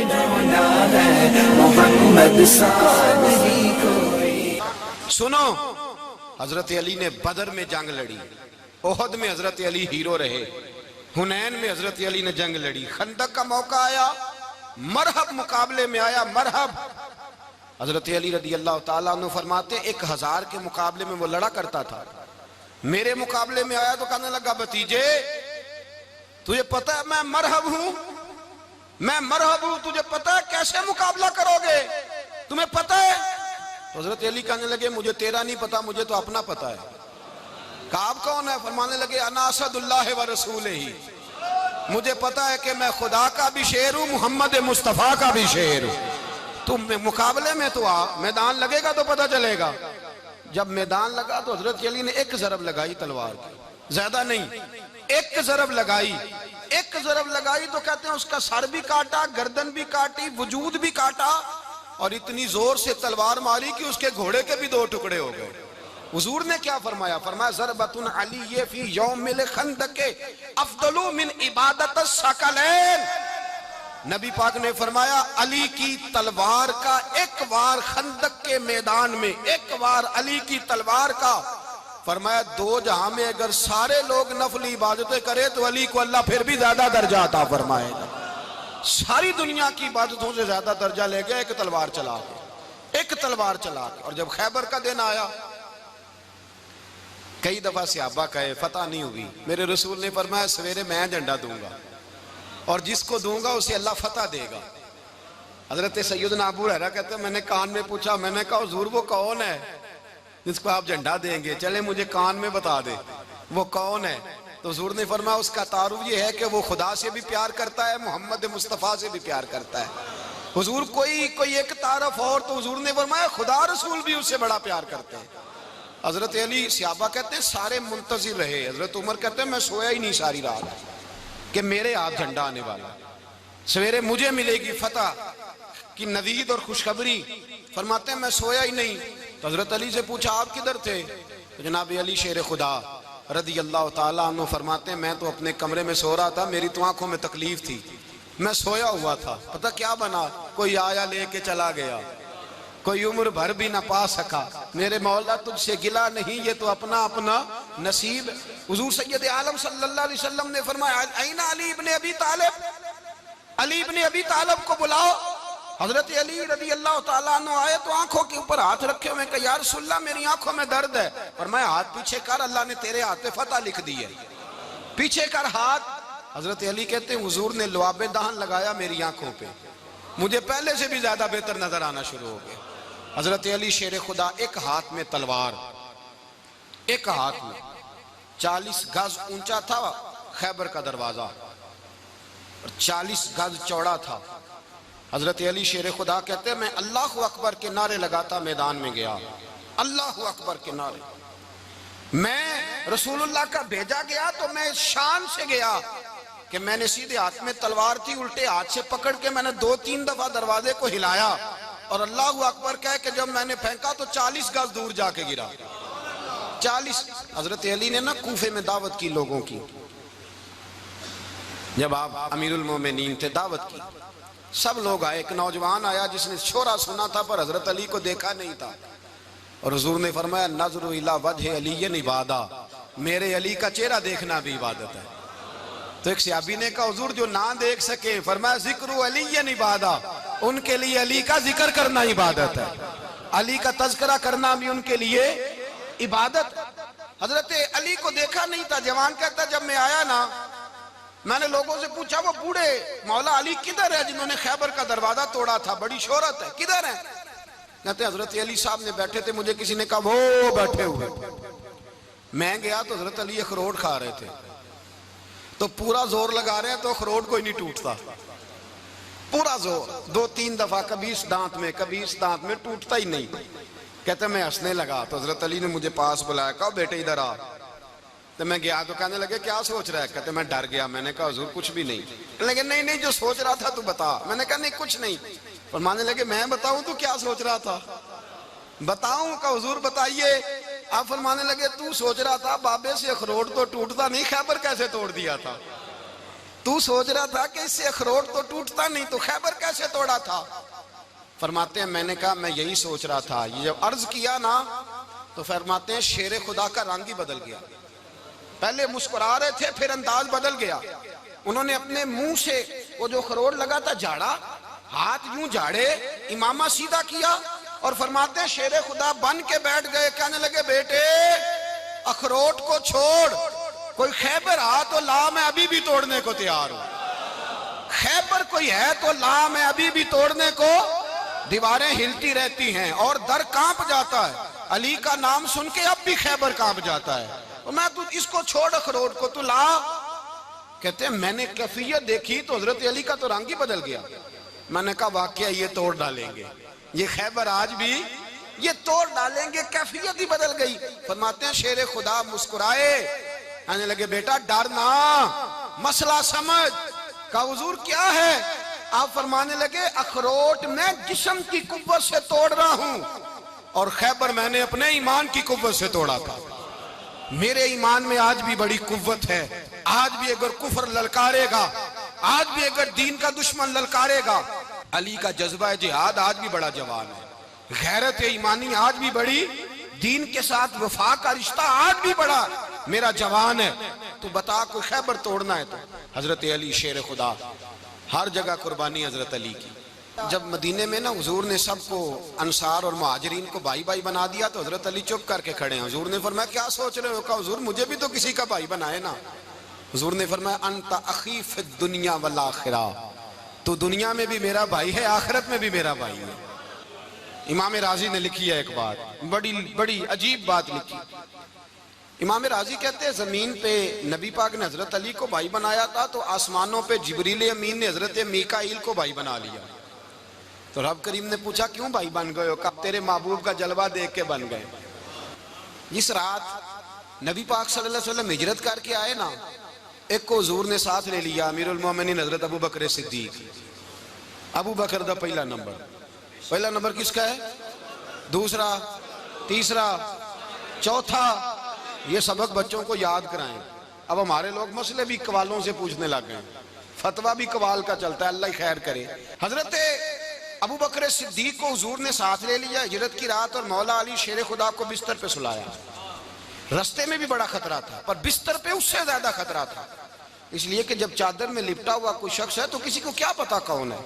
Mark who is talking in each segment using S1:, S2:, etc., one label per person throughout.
S1: ڈھونڈا ہے محمد سا نہیں کوئی۔
S2: سنو، حضرت علی نے بدر میں جنگ لڑی، احد میں حضرت علی ہیرو رہے، حنین میں حضرت علی نے جنگ لڑی، خندق کا موقع آیا، مرحب مقابلے میں آیا، مرحب۔ حضرت علی رضی اللہ تعالیٰ عنہ فرماتے 1000 کے مقابلے میں وہ لڑا کرتا تھا، میرے مقابلے میں آیا تو کہنے لگا بھتیجے تجھے پتہ ہے میں مرحب ہوں، میں مرحب ہوں، تجھے پتہ ہے کیسے مقابلہ کرو گے، تمہیں پتہ ہے؟ حضرت علی کہنے لگے مجھے تیرا نہیں پتا، مجھے تو اپنا پتا ہے۔ کہا آپ کون ہے؟ فرمانے لگے انا اسد اللہ و رسولہ، مجھے پتا ہے کہ میں خدا کا بھی شیر ہوں، محمد مصطفیٰ کا بھی شیر ہوں۔ تم مقابلے میں تو آ، میدان لگے گا تو پتہ چلے گا۔ جب میدان لگا تو حضرت علی نے ایک ضرب لگائی تلوار کی، زیادہ نہیں، ایک ضرب لگائی، ایک ضرب لگائی تو کہتے ہیں اس کا سر بھی کاٹا، گردن بھی کاٹی، وجود بھی کاٹا، اور اتنی زور سے تلوار ماری کہ اس کے گھوڑے کے بھی 2 ٹکڑے ہو گئے۔ حضور نے کیا فرمایا؟ فرمایا ضربۃ علی فی یوم الخندق افضل من عبادت الثقلین۔ نبی پاک نے فرمایا علی کی تلوار کا ایک وار خندق کے میدان میں، ایک وار علی کی تلوار کا، فرمایا 2 جہاں میں اگر سارے لوگ نفل عبادتیں کرے تو علی کو اللہ پھر بھی زیادہ درجہ عطا فرمائے گا۔ ساری دنیا کی عبادتوں سے زیادہ درجہ لے گیا ایک تلوار چلا کے، ایک تلوار چلا کے۔ اور جب خیبر کا دن آیا، کئی دفعہ صحابہ کہے فتح نہیں ہوئی، میرے رسول نے فرمایا سویرے میں جھنڈا دوں گا اور جس کو دوں گا اسے اللہ فتح دے گا۔ حضرت سیدنا ابو ہریرہ کہتے ہیں میں نے کان میں پوچھا، میں نے کہا حضور وہ کون ہے جس کو آپ جھنڈا دیں گے؟ چلے مجھے کان میں بتا دے وہ کون ہے۔ تو حضور نے فرمایا اس کا تعارف یہ ہے کہ وہ خدا سے بھی پیار کرتا ہے، محمد مصطفیٰ سے بھی پیار کرتا ہے۔ حضور کوئی ایک تعارف اور، تو حضور نے فرمایا خدا رسول بھی اس سے بڑا پیار کرتے ہیں۔ حضرت علی صحابہ کہتے ہیں سارے منتظر رہے، حضرت عمر کہتے ہیں میں سویا ہی نہیں ساری رات کہ میرے ہاتھ جھنڈا آنے والا، سویرے مجھے ملے گی فتح کی نوید اور خوشخبری۔ فرماتے ہیں میں سویا ہی نہیں۔ تو حضرت علی سے پوچھا آپ کدھر تھے؟ تو جناب علی شیر خدا رضی اللہ تعالیٰ عنہ فرماتے ہیں میں تو اپنے کمرے میں سو رہا تھا، میری تو آنکھوں میں تکلیف تھی، میں سویا ہوا تھا، پتہ کیا بنا؟ کوئی آیا لے کے چلا گیا، کوئی عمر بھر بھی نہ پا سکا، میرے مولا تجھ سے گلا نہیں، یہ تو اپنا اپنا نصیب۔ حضور سید عالم صلی اللہ علیہ وسلم نے فرمایا این علی ابن ابی طالب، علی ابن ابی طالب کو بلاؤ۔ حضرت علی رضی اللہ تعالیٰ عنہ آئے تو آنکھوں کے اوپر ہاتھ رکھے ہوئے کہ یا رسول اللہ میری آنکھوں میں درد ہے۔ فرمایا ہاتھ پیچھے کر، اللہ نے تیرے ہاتھ پہ فتح لکھ دی ہے، پیچھے کر ہاتھ۔ حضرت علی کہتے ہیں حضور نے لعاب دہن لگایا میری آنکھوں پہ، مجھے پہلے سے بھی زیادہ بہتر نظر آنا شروع ہو گیا۔ حضرت علی شیر خدا ایک ہاتھ میں تلوار، ایک ہاتھ میں 40 گز اونچا تھا خیبر کا دروازہ اور 40 گز چوڑا تھا۔ حضرت علی شیر خدا کہتے ہیں میں اللہ اکبر کے نعرے لگاتا میدان میں گیا، اللہ اکبر کے نعرے۔ میں رسول اللہ کا بھیجا گیا تو میں شان سے گیا کہ میں نے سیدھے ہاتھ میں تلوار تھی، الٹے ہاتھ سے پکڑ کے میں نے 2-3 دفعہ دروازے کو ہلایا اور اللہ اکبر کہہ کہ جب میں نے پھینکا تو 40 گز دور جا کے گرا، 40۔ حضرت علی نے نا کوفے میں دعوت کی لوگوں کی، جب آپ امیر المومنین تھے دعوت کی، سب لوگ آئے، ایک نوجوان آیا جس نے شورا سنا تھا پر حضرت علی کو دیکھا نہیں تھا، اور حضور نے فرمایا نظر الی وجہ علی عبادہ، میرے علی کا چہرہ دیکھنا بھی عبادت ہے۔ تو ایک صحابی نے کہا حضور جو نہ دیکھ سکے، فرمایا ذکر علی عبادہ، ان کے لیے علی کا ذکر کرنا عبادت ہے، علی کا تذکرہ کرنا بھی ان کے لیے عبادت۔ حضرت علی کو دیکھا نہیں تھا، جوان کہتا جب میں آیا نا میں نے لوگوں سے پوچھا وہ بوڑھے مولا علی کدھر ہے جنہوں نے خیبر کا دروازہ توڑا تھا، بڑی شہرت ہے، کدھر ہیں؟ کہتے حضرت علی صاحب نے بیٹھے تھے، مجھے کسی نے کہا وہ بیٹھے ہوئے۔ میں گیا تو حضرت علی اخروٹ کھا رہے تھے، تو پورا زور لگا رہے ہیں تو اخروٹ کوئی نہیں ٹوٹتا، پورا زور 2-3 دفعہ، کبھی اس دانت میں کبھی اس دانت میں، ٹوٹتا ہی نہیں۔ کہتے میں ہنسنے لگا تو حضرت علی نے مجھے پاس بلایا، کہا بیٹے ادھر آ۔ تو میں گیا تو کہنے لگے کیا سوچ رہا ہے؟ کہتے میں ڈر گیا، میں نے کہا حضور کچھ بھی نہیں۔ کہنے لگے نہیں جو سوچ رہا تھا تو بتا۔ میں نے کہا نہیں کچھ نہیں۔ فرمانے لگے میں بتاؤں تو کیا سوچ رہا تھا؟ بتاؤں؟ کہ حضور بتائیے۔ آپ فرمانے لگے تو سوچ رہا تھا بابے سے اخروٹ تو ٹوٹتا نہیں، خیبر کیسے توڑ دیا تھا؟ تو سوچ رہا تھا کہ اس سے اخروٹ تو ٹوٹتا نہیں، تو خیبر کیسے توڑا تھا؟ فرماتے ہیں میں نے کہا میں یہی سوچ رہا تھا. یہ جب عرض کیا نا تو فرماتے ہیں شیر خدا کا رنگ ہی بدل گیا. پہلے مسکرا رہے تھے، پھر انداز بدل گیا. انہوں نے اپنے منہ سے وہ جو اخروٹ لگا تھا جھاڑا، ہاتھ یوں جھاڑے، امامہ سیدھا کیا، اور فرماتے ہیں شیر خدا بن کے بیٹھ گئے. کہنے لگے بیٹے اخروٹ کو چھوڑ، کوئی خیبر آ تو لا، میں ابھی بھی توڑنے کو تیار ہوں. خیبر کوئی ہے تو لا، میں ابھی بھی توڑنے کو. دیواریں ہلتی رہتی ہیں اور در کانپ جاتا ہے. علی کا نام سن کے اب بھی خیبر کانپ جاتا ہے. میں تو اس کو چھوڑ اخروٹ کو، تو لا. کہتے ہیں میں نے کیفیت دیکھی تو حضرت علی کا تو رنگ ہی بدل گیا. میں نے کہا واقعہ یہ توڑ ڈالیں گے، یہ خیبر آج بھی یہ توڑ ڈالیں گے، کیفیت ہی بدل گئی. فرماتے ہیں شیر خدا مسکرائے، کہنے لگے بیٹا ڈرنا، مسئلہ سمجھ. کہا حضور کیا ہے؟ آپ فرمانے لگے اخروٹ میں جسم کی قوت سے توڑ رہا ہوں، اور خیبر میں نے اپنے ایمان کی قوت سے توڑا تھا. میرے ایمان میں آج بھی بڑی قوت ہے. آج بھی اگر کفر للکارے گا، آج بھی اگر دین کا دشمن للکارے گا، علی کا جذبہ جہاد آج بھی بڑا جوان ہے. غیرت ایمانی آج بھی بڑی، دین کے ساتھ وفا کا رشتہ آج بھی بڑا میرا جوان ہے. تو بتا کوئی خیبر توڑنا ہے تو حضرت علی شیر خدا، ہر جگہ قربانی حضرت علی کی. جب مدینے میں نا حضور نے سب کو انصار اور مہاجرین کو بھائی بھائی بنا دیا تو حضرت علی چپ کر کے کھڑے ہیں. حضور نے فرمایا کیا سوچ رہے ہو؟ کہا حضور مجھے بھی تو کسی کا بھائی بنائے نا. حضور نے فرمایا انت اخی فی الدنیا والآخرہ، تو دنیا میں بھی میرا بھائی ہے، آخرت میں بھی میرا بھائی ہے. امام راضی نے لکھی ہے ایک بات، بڑی عجیب بات لکھی. امام راضی کہتے ہیں زمین پہ نبی پاک نے حضرت علی کو بھائی بنایا تھا تو آسمانوں پہ جبریل امین نے حضرت میکائیل کو بھائی بنا لیا. تو رب کریم نے پوچھا کیوں بھائی بن گئے ہو؟ کہا تیرے محبوب کا جلوہ دیکھ کے بن گئے. جس رات نبی پاک صلی اللہ علیہ وسلم ہجرت کر کے آئے نا، ایک کو حضور نے ساتھ لے لیا، امیر المومنین حضرت ابو بکر صدیق. ابو بکر دا پہلا نمبر کس کا ہے؟ دوسرا، تیسرا، چوتھا. یہ سبق بچوں کو یاد کرائیں. اب ہمارے لوگ مسئلے بھی قوالوں سے پوچھنے لگ گئے، فتویٰ بھی قوال کا چلتا ہے، اللہ ہی خیر کرے. حضرت ابو بکر صدیق کو حضور نے ساتھ لے لیا ہجرت کی رات، اور مولا علی شیر خدا کو بستر پہ سلایا. رستے میں بھی بڑا خطرہ تھا، پر بستر پہ اس سے زیادہ خطرہ تھا، اس لیے کہ جب چادر میں لپٹا ہوا کوئی شخص ہے تو کسی کو کیا پتا کون ہے.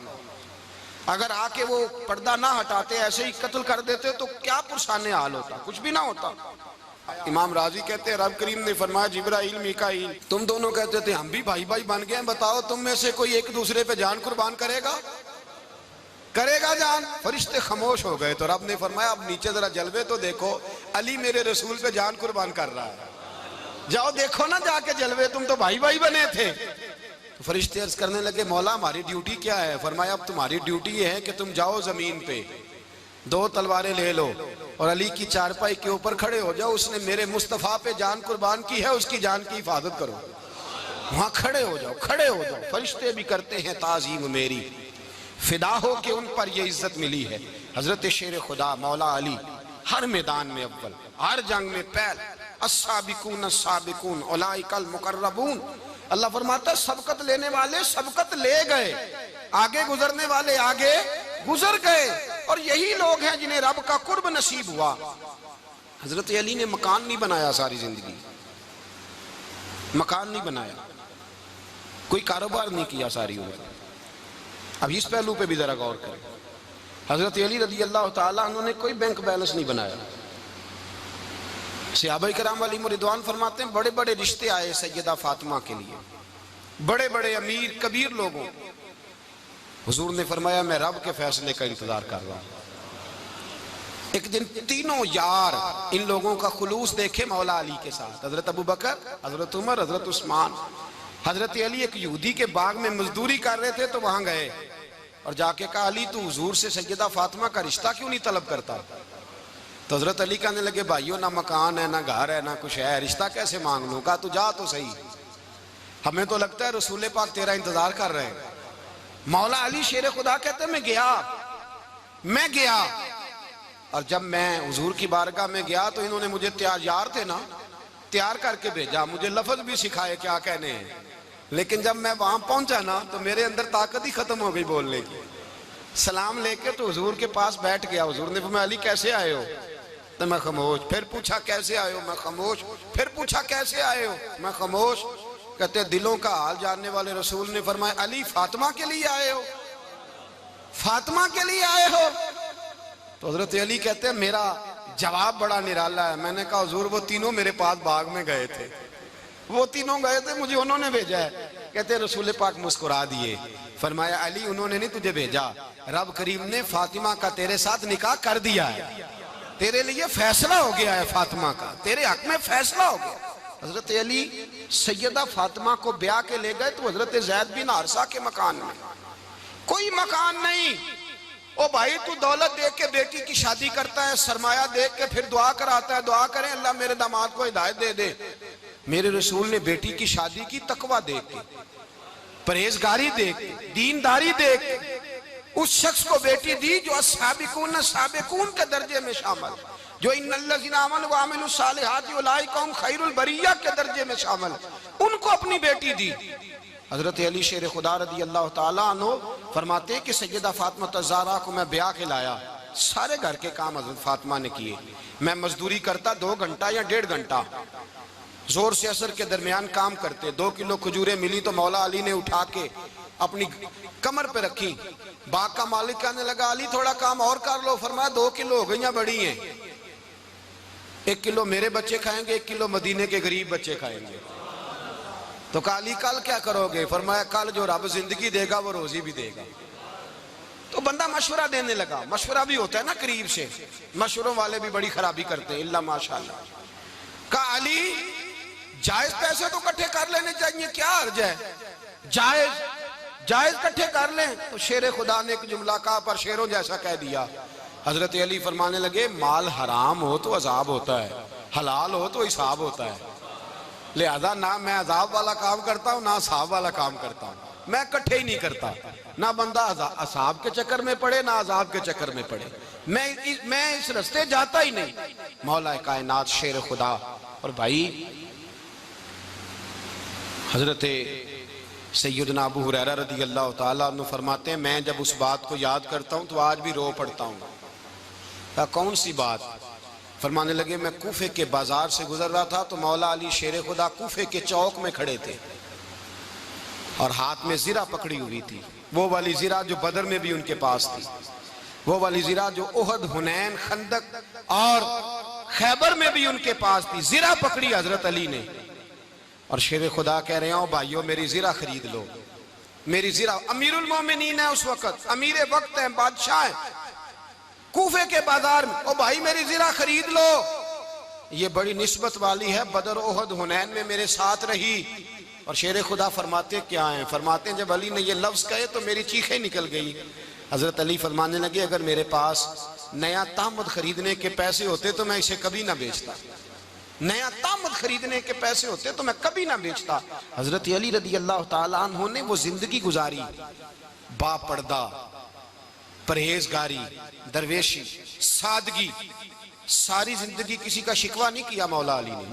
S2: اگر آ کے وہ پردہ نہ ہٹاتے، ایسے ہی قتل کر دیتے تو کیا پرسانے حال ہوتا، کچھ بھی نہ ہوتا. امام راضی کہتے ہیں رب کریم نے فرمایا جبرائیل میکائیل تم دونوں کہتے تھے ہم بھی بھائی بھائی بن گئے ہیں، بتاؤ تم میں سے کوئی ایک دوسرے پہ جان قربان کرے گا جان؟ فرشتے خاموش ہو گئے. تو رب نے فرمایا اب نیچے ذرا جلوے تو دیکھو، علی میرے رسول پہ جان قربان کر رہا ہے، جاؤ دیکھو نا جا کے جلوے، تم تو بھائی بھائی بنے تھے. تو فرشتے عرض کرنے لگے مولا ہماری ڈیوٹی کیا ہے؟ فرمایا اب تمہاری ڈیوٹی یہ ہے کہ تم جاؤ زمین پہ 2 تلواریں لے لو اور علی کی چارپائی کے اوپر کھڑے ہو جاؤ، اس نے میرے مصطفیٰ پہ جان قربان کی ہے، اس کی جان کی حفاظت کرو. وہاں کھڑے ہو جاؤ. فرشتے بھی کرتے ہیں تعظیم میری، فدا ہو کہ ان پر یہ عزت ملی ہے. حضرت شیر خدا مولا علی ہر میدان میں اول، ہر جنگ میں پہل. السابقون السابقون اولئک المقربون. اللہ فرماتا ہے سبقت لینے والے سبقت لے گئے، آگے گزرنے والے آگے گزر گئے، اور یہی لوگ ہیں جنہیں رب کا قرب نصیب ہوا. حضرت علی نے مکان نہیں بنایا، ساری زندگی مکان نہیں بنایا، کوئی کاروبار نہیں کیا ساری عمر. اب اس پہلو پہ بھی ذرا غور کریں. حضرت علی رضی اللہ تعالیٰ عنہ نے کوئی بینک بیلنس نہیں بنایا. صحابہ کرام علیہم رضوان فرماتے ہیں بڑے بڑے رشتے آئے سیدہ فاطمہ کے لیے، بڑے بڑے امیر کبیر لوگوں. حضور نے فرمایا میں رب کے فیصلے کا انتظار کر رہا ہوں. ایک دن تینوں یار ان لوگوں کا خلوص دیکھے مولا علی کے ساتھ، حضرت ابو بکر، حضرت عمر، حضرت عثمان. حضرت علی ایک یہودی کے باغ میں مزدوری کر رہے تھے تو وہاں گئے اور جا کے کہا علی تو حضور سے سیدہ فاطمہ کا رشتہ کیوں نہیں طلب کرتا؟ تو حضرت علی کہنے لگے بھائیو نہ مکان ہے، نہ گھر ہے، نہ کچھ ہے، رشتہ کیسے مانگ لوں؟ کہا تو جا تو صحیح، ہمیں تو لگتا ہے رسول پاک تیرا انتظار کر رہے ہیں. مولا علی شیر خدا کہتے ہیں میں گیا اور جب میں حضور کی بارگاہ میں گیا تو انہوں نے مجھے تیار کر کے بھیجا، مجھے لفظ بھی سکھائے کیا کہنے ہیں. لیکن جب میں وہاں پہنچا نا تو میرے اندر طاقت ہی ختم ہو گئی بولنے کی. سلام لے کے تو حضور کے پاس بیٹھ گیا. حضور نے فرمایا علی کیسے آئے ہو؟ تو میں خاموش. پھر پوچھا کیسے آئے ہو؟ میں خاموش. پھر پوچھا کیسے آئے ہو؟ میں خاموش. کہتے دلوں کا حال جاننے والے رسول نے فرمایا علی فاطمہ کے لیے آئے ہو؟ فاطمہ کے لیے آئے ہو؟ تو حضرت علی کہتے ہیں میرا جواب بڑا نرالا ہے. میں نے کہا حضور وہ تینوں میرے پاس باغ میں گئے تھے, وہ تینوں گئے تھے, مجھے انہوں نے بھیجا ہے. کہتے رسول پاک مسکرا دیے, فرمایا علی انہوں نے نہیں تجھے بھیجا, رب کریم نے فاطمہ کا تیرے ساتھ نکاح کر دیا ہے, تیرے لیے فیصلہ ہو گیا ہے فاطمہ کا, تیرے حق میں فیصلہ ہو گیا. حضرت علی سیدہ فاطمہ کو بیاہ کے لے گئے تو حضرت زید بن حارثہ کے مکان میں, کوئی مکان نہیں. او بھائی تو دولت دیکھ کے بیٹی کی شادی کرتا ہے, سرمایہ دیکھ کے پھر دعا کراتا ہے, دعا کریں اللہ میرے داماد کو ہدایت دے دے. میرے رسول نے بیٹی کی شادی کی تقوی دیکھ کے, پرہیزگاری دیکھ کے, دینداری دیکھ کے اس شخص کو بیٹی دی جو السابقون السابقون کے درجے میں شامل, جو ان الذین آمنوا وعملوا الصالحات اولئک هم خیر البریہ کے درجے میں شامل, ان کو اپنی بیٹی دی. حضرت علی شیر خدا رضی اللہ تعالیٰ عنہ فرماتے ہیں کہ سیدہ فاطمہ الزہرا کو میں بیاہ کے لایا, سارے گھر کے کام حضرت فاطمہ نے کیے. میں مزدوری کرتا 2 گھنٹہ یا 1.5 گھنٹہ, زور سے عصر کے درمیان کام کرتے. 2 کلو کھجوریں ملی تو مولا علی نے اٹھا کے اپنی کمر پہ رکھی. باغ کا مالک کہنے لگا علی تھوڑا کام اور کر لو. فرمایا 2 کلو ہو گئیاں بڑی ہیں, 1 کلو میرے بچے کھائیں گے, 1 کلو مدینے کے غریب بچے کھائیں گے. تو کہا علی کل کیا کرو گے؟ فرمایا کل جو رب زندگی دے گا وہ روزی بھی دے گا. تو بندہ مشورہ دینے لگا. مشورہ بھی ہوتا ہے نا قریب سے, مشوروں والے بھی بڑی خرابی کرتے ہیں اللہ ماشاءاللہ. کہا علی جائز پیسے تو کٹھے کر لینے چاہیے, کیا حرج ہے, جائز کٹھے کر لیں. تو شیر خدا نے ایک جملہ کہا پر شیروں جیسا کہہ دیا. حضرت علی فرمانے لگے مال حرام ہو تو عذاب ہوتا ہے, حلال ہو تو حساب ہوتا ہے. لہذا نہ میں عذاب والا کام کرتا ہوں نہ حساب والا کام کرتا ہوں, میں کٹھے ہی نہیں کرتا. نہ بندہ حساب کے چکر میں پڑے نہ عذاب کے چکر میں پڑے, میں اس رستے جاتا ہی نہیں. مولا کائنات شیر خدا. اور بھائی حضرت سیدنا ابو ہریرہ رضی اللہ تعالیٰ عنہ فرماتے ہیں میں جب اس بات کو یاد کرتا ہوں تو آج بھی رو پڑتا ہوں. کون سی بات؟ فرمانے لگے میں کوفے کے بازار سے گزر رہا تھا تو مولا علی شیر خدا کوفے کے چوک میں کھڑے تھے اور ہاتھ میں زرہ پکڑی ہوئی تھی, وہ والی زرہ جو بدر میں بھی ان کے پاس تھی, وہ والی زرہ جو احد, حنین, خندق اور خیبر میں بھی ان کے پاس تھی. زرہ پکڑی حضرت علی نے اور شیر خدا کہہ رہے ہیں بھائیو میری زرہ خرید لو. میری زرہ, امیر المومنین ہے اس وقت, امیر وقت ہیں, بادشاہ ہیں, کوفے کے بازار میں, او بھائی میری زرہ خرید لو. یہ بڑی نسبت والی ہے, بدر, احد, حنین میں میرے ساتھ رہی. اور شیر خدا فرماتے کیا ہیں؟ فرماتے ہیں جب علی نے یہ لفظ کہے تو میری چیخیں نکل گئی. حضرت علی فرمانے لگے اگر میرے پاس نیا تامد خریدنے کے پیسے ہوتے تو میں اسے کبھی نہ بیچتا, نیا تامد خریدنے کے پیسے ہوتے تو میں کبھی نہ بیچتا. حضرت علی رضی اللہ تعالیٰ عنہ نے وہ زندگی گزاری, با پردہ, پرہیزگاری, درویشی, سادگی, ساری زندگی کسی کا شکوہ نہیں کیا مولا علی نے.